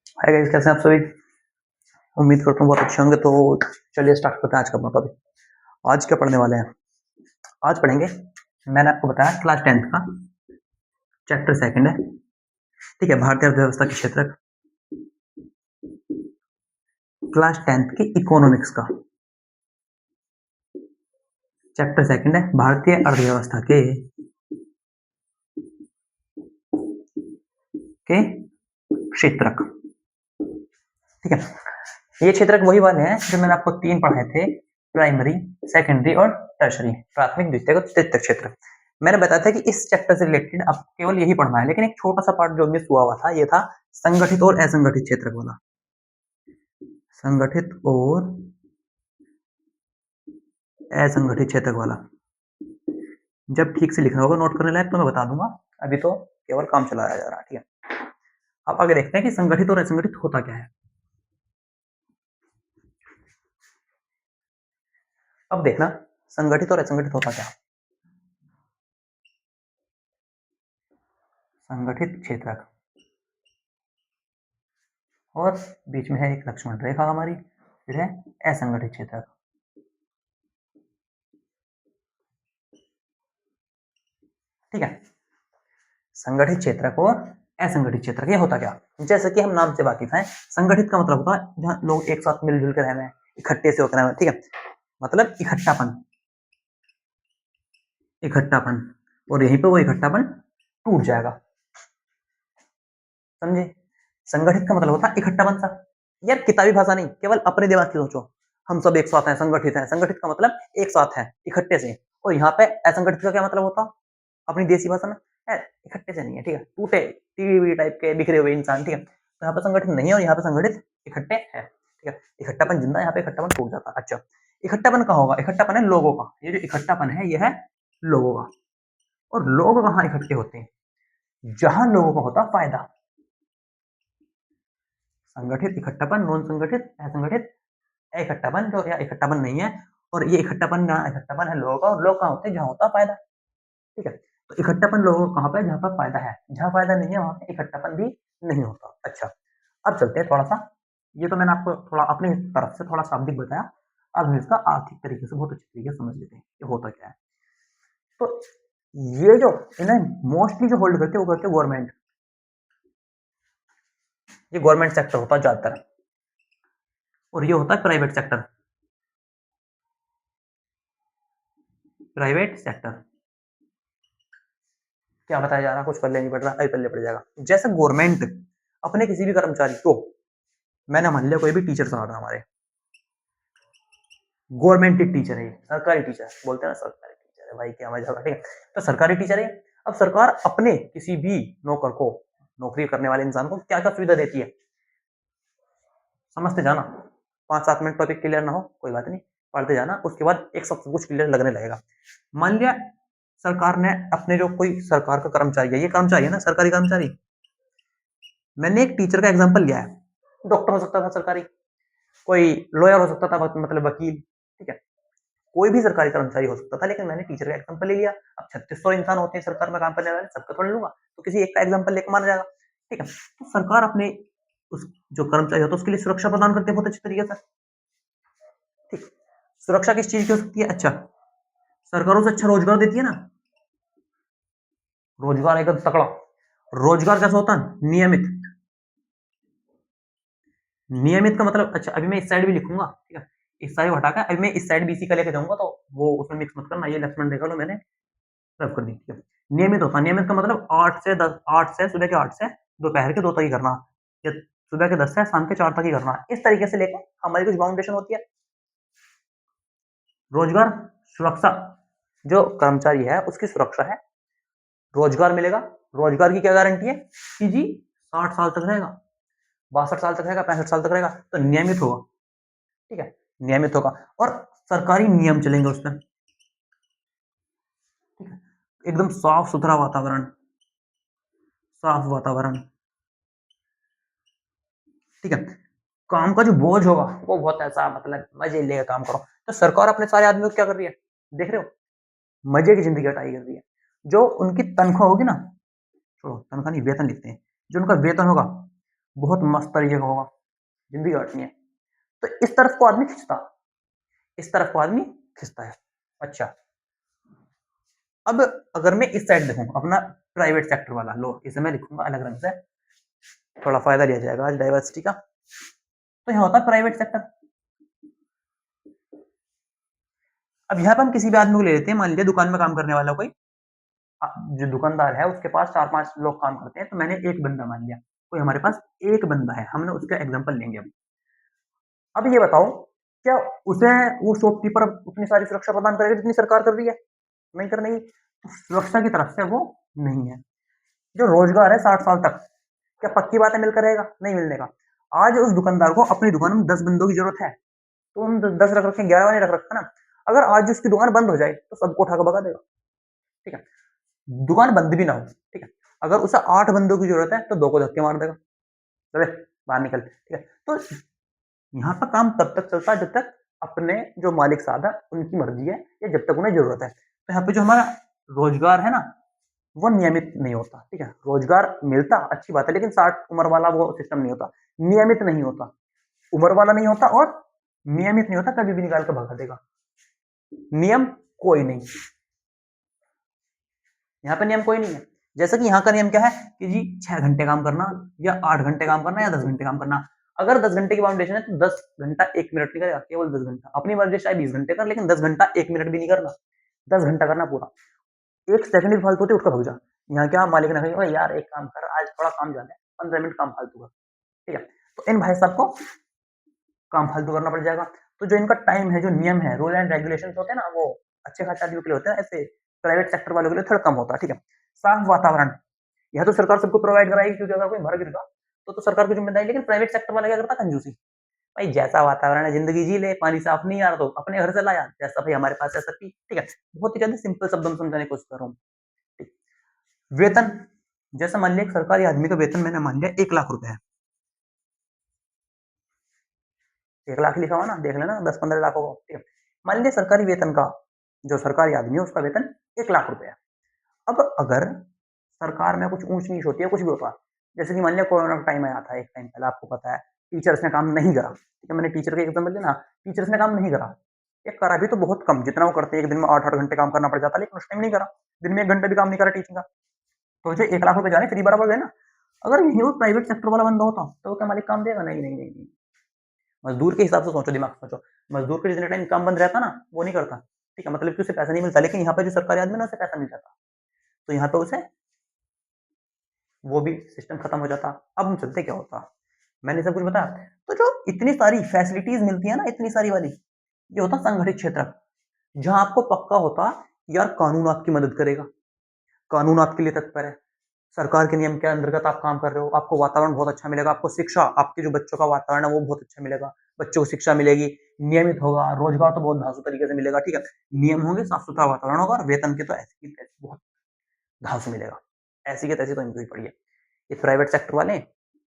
Hi guys, कैसे हैं आप सभी। उम्मीद करता हूँ बहुत अच्छे होंगे। तो चलिए स्टार्ट करते हैं आज का अपना टॉपिक। आज क्या पढ़ने वाले हैं? आज पढ़ेंगे, मैंने आपको बताया क्लास 10th का चैप्टर सेकंड है, ठीक है, भारतीय अर्थव्यवस्था के क्षेत्र, क्लास 10th की इकोनॉमिक्स का चैप्टर सेकंड है, भारतीय अर्थव्यवस्था के क्षेत्रक, ठीक है। ये क्षेत्रक वही वाले हैं जो मैंने आपको 3 पढ़ाए थे, प्राइमरी, सेकेंडरी और टर्शरी, प्राथमिक, द्वितीयक और तृतीयक क्षेत्र। मैंने बताया था कि इस चैप्टर से रिलेटेड अब केवल यही पढ़ना है, लेकिन एक छोटा सा पार्ट जो मिस हुआ था, ये था संगठित और असंगठित क्षेत्रक वाला। संगठित और असंगठित क्षेत्रक वाला जब ठीक से लिखना होगा नोट करने लायक तो मैं बता दूंगा, अभी तो केवल काम चलाया जा रहा है, ठीक है। अब आगे देखते हैं कि संगठित और असंगठित होता क्या है। अब देखना संगठित और असंगठित होता क्या। संगठित क्षेत्रक और बीच में है एक लक्ष्मण रेखा हमारी, फिर है असंगठित क्षेत्रक। ठीक है, संगठित क्षेत्रक और असंगठित क्षेत्रक ये होता क्या। जैसे कि हम नाम से वाकिफ हैं, संगठित का मतलब होता है जहाँ लोग एक साथ मिलजुल कर रह रहे हैं, इकट्ठे से होकर रह रहे हैं, ठीक है, मतलब इकट्ठापन, इकट्ठापन, और यहीं पे वो इकट्ठापन टूट जाएगा, समझे। संगठित का मतलब होता है इकट्ठापन सा। यार किताबी भाषा नहीं, केवल अपने दिमाग की सोचो। हम सब एक साथ हैं, संगठित हैं। संगठित का मतलब एक साथ है, इकट्ठे से। और यहाँ पे असंगठित का क्या मतलब होता, अपनी देसी भाषा में, इकट्ठे से नहीं है, ठीक है, टूटे टीवी टाइप के बिखरे हुए इंसान, ठीक है। तो यहाँ पे संगठित नहीं है और यहाँ पे संगठित इकट्ठे है, ठीक है। इकट्ठापन जिंदा है, यहाँ पे इकट्ठापन टूट जाता है। अच्छा, इकट्ठापन कहाँ होगा? इकट्ठापन है लोगों का। ये जो इकट्ठापन है, ये है लोगों का। और लोग कहाँ इकट्ठे होते हैं? जहां लोगों को होता फायदा। संगठित इकट्ठापन, नॉन संगठित असंगठित, इकट्ठापन जो या इकट्ठापन नहीं है, और ये इकट्ठापन ना इकट्ठापन है लोगों का, और लोग कहाँ होते हैं? जहाँ होता फायदा, ठीक है। तो इकट्ठापन लोगों को कहाँ पे? जहाँ पर फायदा है। जहाँ फायदा नहीं है वहां पे इकट्ठापन भी नहीं होता। अच्छा, अब चलते हैं थोड़ा सा, ये तो मैंने आपको थोड़ा अपनी तरफ से थोड़ा शाब्दिक बताया, अब हम इसका आर्थिक तरीके से बहुत अच्छी तरीके से समझ लेते हैं ये होता क्या है। तो ये जो इन्हें मोस्टली जो होल्ड करते हैं वो करते हैं गवर्नमेंट। ये गवर्नमेंट सेक्टर होता है ज्यादातर, और ये होता है प्राइवेट सेक्टर। प्राइवेट सेक्टर क्या बताया जा रहा है, कुछ पल्ले नहीं पड़ रहा, अभी पल्ले पड़ जाएगा। जैसे गवर्नमेंट अपने किसी भी कर्मचारी को, मैंने मान लिया कोई भी टीचर साहब है हमारे, गवर्नमेंट टीचर है, सरकारी टीचर बोलते हैं ना, सरकारी टीचर है भाई, क्या मजा होगा, ठीक है। तो सरकारी टीचर है। अब सरकार अपने किसी भी नौकर को, नौकरी करने वाले इंसान को क्या क्या सुविधा देती है, समझते जाना। 5-7 मिनट टॉपिक क्लियर ना हो कोई बात नहीं, पढ़ते जाना, उसके बाद एक सब कुछ क्लियर लगने लगेगा। मान लिया सरकार ने अपने जो कोई सरकार का कर्मचारी है, ये कर्मचारी है ना, सरकारी कर्मचारी, मैंने एक टीचर का एग्जाम्पल लिया है। डॉक्टर हो सकता था सरकारी, कोई लॉयर हो सकता था, मतलब वकील, ठीक है, कोई भी सरकारी कर्मचारी हो सकता था, लेकिन मैंने टीचर का एग्जाम्पल ले लिया। अब 3600 इंसान होते हैं सरकार में काम करने वाले, सबका थोड़ा लूंगा, तो किसी एक का एग्जाम्पल लेकर माना जाएगा, ठीक है। तो सरकार अपने उस जो कर्मचारी होता है उसके लिए सुरक्षा प्रदान करते हैं बहुत अच्छे तरीके से, ठीक। सुरक्षा किस चीज की हो सकती है? अच्छा, सरकारों से अच्छा रोजगार देती है ना, रोजगार एकदम तकड़ा। रोजगार कैसा होता है? नियमित। नियमित का मतलब, अच्छा अभी मैं इस साइड भी लिखूंगा, ठीक है, इस साइड हटाकर अभी मैं इस साइड बीसी का लेके जाऊंगा, तो वो उसमें मिक्स मत करना। ये लक्ष्मण रेखा लो मैंने रब कर दी, ठीक है। नियमित होता है, नियमित का मतलब 8 से 10, 8 से सुबह के 8 से दोपहर के 2 तक ही करना, या सुबह के 10 से शाम के 4 तक ही करना, इस तरीके से लेकर हमारी कुछ बाउंडेशन होती है। रोजगार, सुरक्षा, जो कर्मचारी है उसकी सुरक्षा है, रोजगार मिलेगा। रोजगार की क्या गारंटी है कि जी 60 साल तक रहेगा, 62 साल तक रहेगा, 65 साल तक रहेगा, तो नियमित होगा, ठीक है, नियमित होगा। और सरकारी नियम चलेंगे उसमें, ठीक है, एकदम साफ सुथरा वातावरण, साफ वातावरण, ठीक है। काम का जो बोझ होगा वो बहुत ऐसा, मतलब मजे लेकर काम करो। तो सरकार अपने सारे आदमियों को क्या कर रही है, देख रहे हो, मजे की जिंदगी हटाई कर रही है। जो उनकी तनख्वाह होगी ना, छोड़ो तनख्वाह नहीं, वेतन लिखते हैं, जो उनका वेतन होगा बहुत मस्त तरीके का होगा, जिंदगी काटनी है। तो इस तरफ को आदमी खींचता, इस तरफ को आदमी खींचता है। अच्छा, अब अगर मैं इस साइड देखूं अपना प्राइवेट सेक्टर वाला, लो इसे मैं लिखूंगा अलग रंग से, थोड़ा फायदा लिया जाएगा आज डाइवर्सिटी का। तो यहाँ होता है प्राइवेट सेक्टर। अब यहाँ पे हम किसी भी आदमी को ले लेते हैं, मान लीजिए दुकान में काम करने वाला कोई, जो दुकानदार है उसके पास 4-5 लोग काम करते हैं, तो मैंने एक बंदा मान लिया, कोई हमारे पास एक बंदा है, हमने उसका एग्जाम्पल लेंगे अब ये बताओ, क्या उसे वो शॉपकीपर उतनी सारी सुरक्षा प्रदान करेगा जितनी सरकार कर रही है? नहीं कर रही। तो सुरक्षा की तरफ से वो नहीं है। जो रोजगार है 60 साल तक, क्या पक्की बात है मिलकर रहेगा? नहीं मिलने का। आज उस दुकानदार को अपनी दुकान में 10 बंदों की जरूरत है, तो उन 10 रख रखे, 11 नहीं रख रखा ना। अगर आज उसकी दुकान बंद हो जाए तो सबको उठा कर भगा देगा, ठीक है। दुकान बंद भी ना हो, ठीक है, अगर उसे 8 बंदों की जरूरत है तो 2 को धक्के मार देगा, चले बाहर निकल, ठीक है। तो यहाँ पर काम तब तक चलता है जब तक अपने जो मालिक साहब है उनकी मर्जी है, या जब तक उन्हें जरूरत है। तो यहाँ पे जो हमारा रोजगार है ना, वो नियमित नहीं होता, ठीक है। रोजगार मिलता अच्छी बात है, लेकिन 60 उम्र वाला वो सिस्टम नहीं होता, नियमित नहीं होता, उम्र वाला नहीं होता और नियमित नहीं होता, कभी भी निकाल कर भगा देगा। नियम कोई नहीं, यहाँ पे नियम कोई नहीं है। जैसे कि यहाँ का नियम क्या है कि जी 6 घंटे काम करना, या 8 घंटे काम करना, या 10 घंटे काम करना। अगर 10 घंटे की बाउंडेशन है तो 10 घंटा 1 मिनट नहीं करेगा, केवल 10 घंटा। अपनी मर्जी चाहे 20 घंटे कर, लेकिन 10 घंटा 1 मिनट भी नहीं करना, 10 घंटा करना पूरा। 1 सेकंड भी फालतू होती उठ कर भग जा। यहाँ क्या मालिक ने कहा यार एक काम कर, आज थोड़ा काम ज्यादा है, 15 मिनट काम फालतू कर, ठीक है। तो इन भाई साहब को काम फालतू करना पड़ जाएगा। तो जो इनका टाइम है, जो नियम है, रूल एंड रेगुलेशन होते हैं ना, वो अच्छे खासे आदमियों के लिए होते हैं, ऐसे प्राइवेट सेक्टर वालों के लिए थोड़ा कम होता है, ठीक है। साफ वातावरण, यह तो सरकार सबको प्रोवाइड कराएगी, क्योंकि अगर कोई मर गिरगा तो सरकार की जिम्मेदारी। लेकिन प्राइवेट सेक्टर वाला क्या करता, कंजूसी। भाई जैसा वातावरण है जिंदगी जी ले, पानी साफ नहीं आ रहा तो अपने घर से लाया, जैसा भाई हमारे पास ऐसा पी, ठीक है। बहुत ही ज्यादा सिंपल शब्दों में समझाने की कोशिश कर रहा हूँ, ठीक। वेतन, जैसे मान लिया सरकारी आदमी का वेतन मैंने मान लिया 1 लाख रुपए है, 1 लाख लिखा हुआ ना, देख लेना 10-15 लाख होगा, ठीक है। मान लीजिए सरकारी वेतन का, जो सरकारी आदमी है उसका वेतन 1 लाख रुपए है। अब अगर सरकार में कुछ ऊंच नीच होती है, कुछ भी होता है, जैसे कि मान लिया कोरोना का टाइम आया था एक टाइम पहले, आपको पता है, टीचर्स ने काम नहीं करा, ठीक है। मैंने टीचर का एग्जाम्पल लिया ना, टीचर्स ने काम नहीं करा, ये करा भी तो बहुत कम, जितना वो करते, एक दिन में 8-8 घंटे काम करना पड़ जाता, लेकिन उस टाइम नहीं करा, दिन में 1 घंटा भी काम नहीं करा टीचिंग का। तो जो 1 लाख रुपए जा रहे फ्री बराबर है ना। अगर यही वो प्राइवेट सेक्टर वाला बंदा होता तो वो क्या मालिक काम देगा? नहीं नहीं नहीं नहीं। मजदूर के हिसाब से सोचो, दिमाग से सोचो, मजदूर के जितने टाइम काम बंद रहता ना वो नहीं करता, ठीक है, मतलब कि उसे पैसा नहीं मिलता। लेकिन यहाँ पे जो सरकारी आदमी ना उसे पैसा मिल जाता, तो यहाँ पे उसे वो भी सिस्टम खत्म हो जाता। अब हम चलते क्या होता, मैंने सब कुछ बताया। तो जो इतनी सारी फैसिलिटीज मिलती है ना, इतनी सारी वाली, ये होता संगठित क्षेत्र, जहां आपको पक्का होता यार कानून आपकी मदद करेगा, कानून आपके लिए तत्पर है, सरकार के नियम के अंतर्गत आप काम कर रहे हो, आपको वातावरण बहुत अच्छा मिलेगा, आपको शिक्षा, आपके जो बच्चों का वातावरण है वो बहुत अच्छा मिलेगा, बच्चों को शिक्षा मिलेगी, नियमित होगा, रोजगार तो बहुत धांसू तरीके से मिलेगा, ठीक है। नियम होंगे, साफ सुथरा वातावरण होगा, और वेतन के तो ऐसी की तैसी बहुत धांसू मिलेगा, ऐसी की तैसी तो इनको ही पड़ी है। ये प्राइवेट सेक्टर वाले,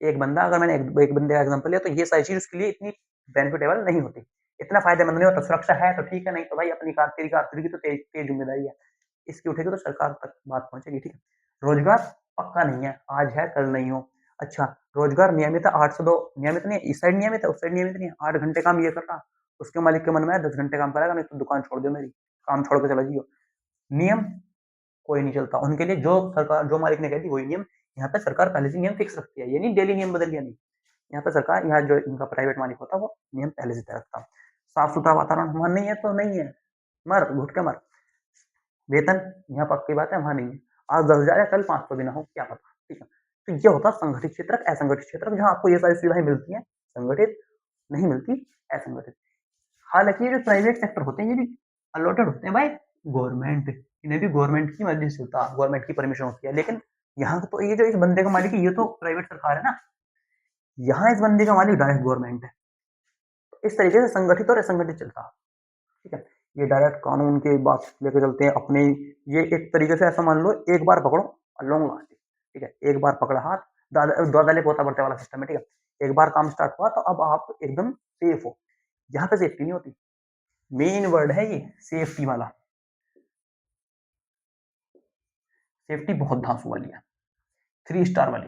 एक बंदा, अगर मैंने एक बंदे का एग्जाम्पल लिया, तो ये सारी चीज उसके लिए इतनी बेनिफिटेबल नहीं होती, इतना फायदेमंद नहीं होता। सुरक्षा है तो ठीक है, नहीं तो भाई अपनी कार, तेरी कार तेरी की तो तेरी तेरी जिम्मेदारी है, इसकी उठेगी तो सरकार तक बात पहुंचेगी, ठीक है। रोजगार पक्का नहीं है, आज है कल नहीं हो। अच्छा, रोजगार नियमित है, 8 से 2 नियमित नहीं है, इस साइड नियमित है, उस साइड नियमित नहीं है, 8 घंटे काम ये कर रहा, उसके मालिक के मन में है 10 घंटे काम करेगा, नहीं तो दुकान छोड़ दो मेरी, काम छोड़ के चला जाइयो। नियम कोई नहीं चलता उनके लिए, जो सरकार, जो मालिक ने कह दी वही नियम। यहाँ पे सरकार पहले से नियम फिक्स रखती है, ये नहीं डेली नियम बदल लिया, नहीं। यहाँ पे सरकार, यहाँ जो इनका प्राइवेट मालिक होता है वो नियम पहले से तय रखता। साफ सुथरा वातावरण वहां नहीं है तो नहीं है, मर घुट के मर। वेतन यहाँ पक्की बात है वहां नहीं है, आज 10,000 है कल 500 भी ना हो, क्या पता, ठीक है। तो ये होता संगठित क्षेत्र, असंगठित क्षेत्र, जहाँ आपको ये सारी सुविधाएं मिलती हैं, संगठित नहीं मिलती, असंगठित। हालांकि ये जो प्राइवेट सेक्टर होते हैं ये भी अलॉटेड होते हैं भाई गवर्नमेंट, इन्हें भी गवर्नमेंट की मर्जी से होता, गवर्नमेंट की परमिशन होती है। लेकिन यहाँ तो ये जो इस बंदे का मालिक है ये तो प्राइवेट सरकार है ना, यहाँ इस बंदे का मालिक डायरेक्ट गवर्नमेंट है। तो इस तरीके से संगठित और असंगठित चलता है, ठीक है। ये डायरेक्ट कानून की बात लेके चलते हैं अपने, ये एक तरीके से ऐसा मान लो, एक बार पकड़ो और लौंग लाटी, ठीक है, एक बार पकड़ा हाथ, दादा पोता बढ़ते वाला सिस्टम है, ठीक है। एक बार काम स्टार्ट हुआ तो अब आप एकदम सेफ हो। यहाँ पे सेफ्टी नहीं होती, मेन वर्ड है ये सेफ्टी वाला, सेफ्टी बहुत धांसू वाली है, 3 स्टार वाली।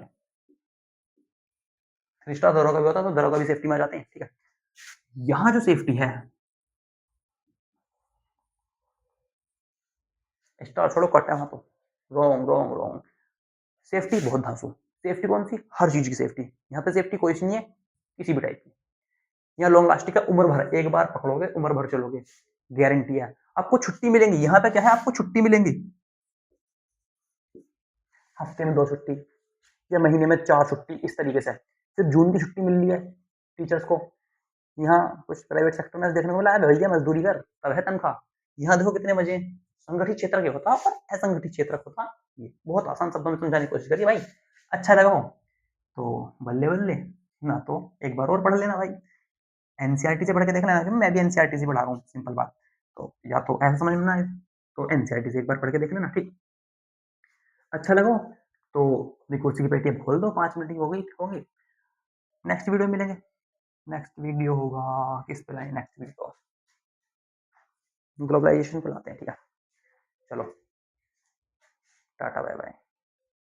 3 स्टार दरोगा भी होता तो दरोगा भी सेफ्टी में आ जाते हैं, ठीक है। यहाँ जो सेफ्टी है, स्टार छोड़ो, कट है वहां तो, रॉन्ग रॉन्ग रॉन्ग। सेफ्टी बहुत धांसू। सेफ्टी कौन सी? हर चीज की सेफ्टी। यहाँ पे सेफ्टी कोई सी नहीं है किसी भी टाइप की। यहाँ लॉन्ग लास्टिक है, उम्र भर, एक बार पकड़ोगे उम्र भर चलोगे, गारंटी है। आपको छुट्टी मिलेंगी, यहाँ पे क्या है, आपको छुट्टी मिलेंगी हफ्ते में 2 छुट्टी या महीने में 4 छुट्टी, इस तरीके से। सिर्फ जून की छुट्टी मिल रही है टीचर्स को। यहाँ कुछ प्राइवेट सेक्टर में देखने को मिला है, भैया मजदूरी कर तब है तनख्वाह। यहाँ देखो कितने मजे हैं। संगठित क्षेत्र के होता और असंगठित क्षेत्र होता। ये बहुत आसान शब्दों में समझाने की कोशिश करिए भाई, अच्छा लगा हो तो बल्ले बल्ले, ना तो एक बार और पढ़ लेना भाई। एनसीईआरटी से पढ़ के देखना है, मैं भी एनसीईआरटी से पढ़ा रहा हूँ, सिंपल बात। तो या तो ऐसा समझ में ना आए तो एनसीईआरटी से एक बार पढ़ के देख लेना, ठीक। अच्छा लगा तो अपनी कुर्सी की पेटी खोल दो, 5 मिनट की हो गई होंगी। नेक्स्ट वीडियो में मिलेंगे। नेक्स्ट वीडियो होगा किस पे लाए, नेक्स्ट वीडियो ग्लोबलाइजेशन पे लाते हैं, ठीक है। चलो टाटा बाय बाय।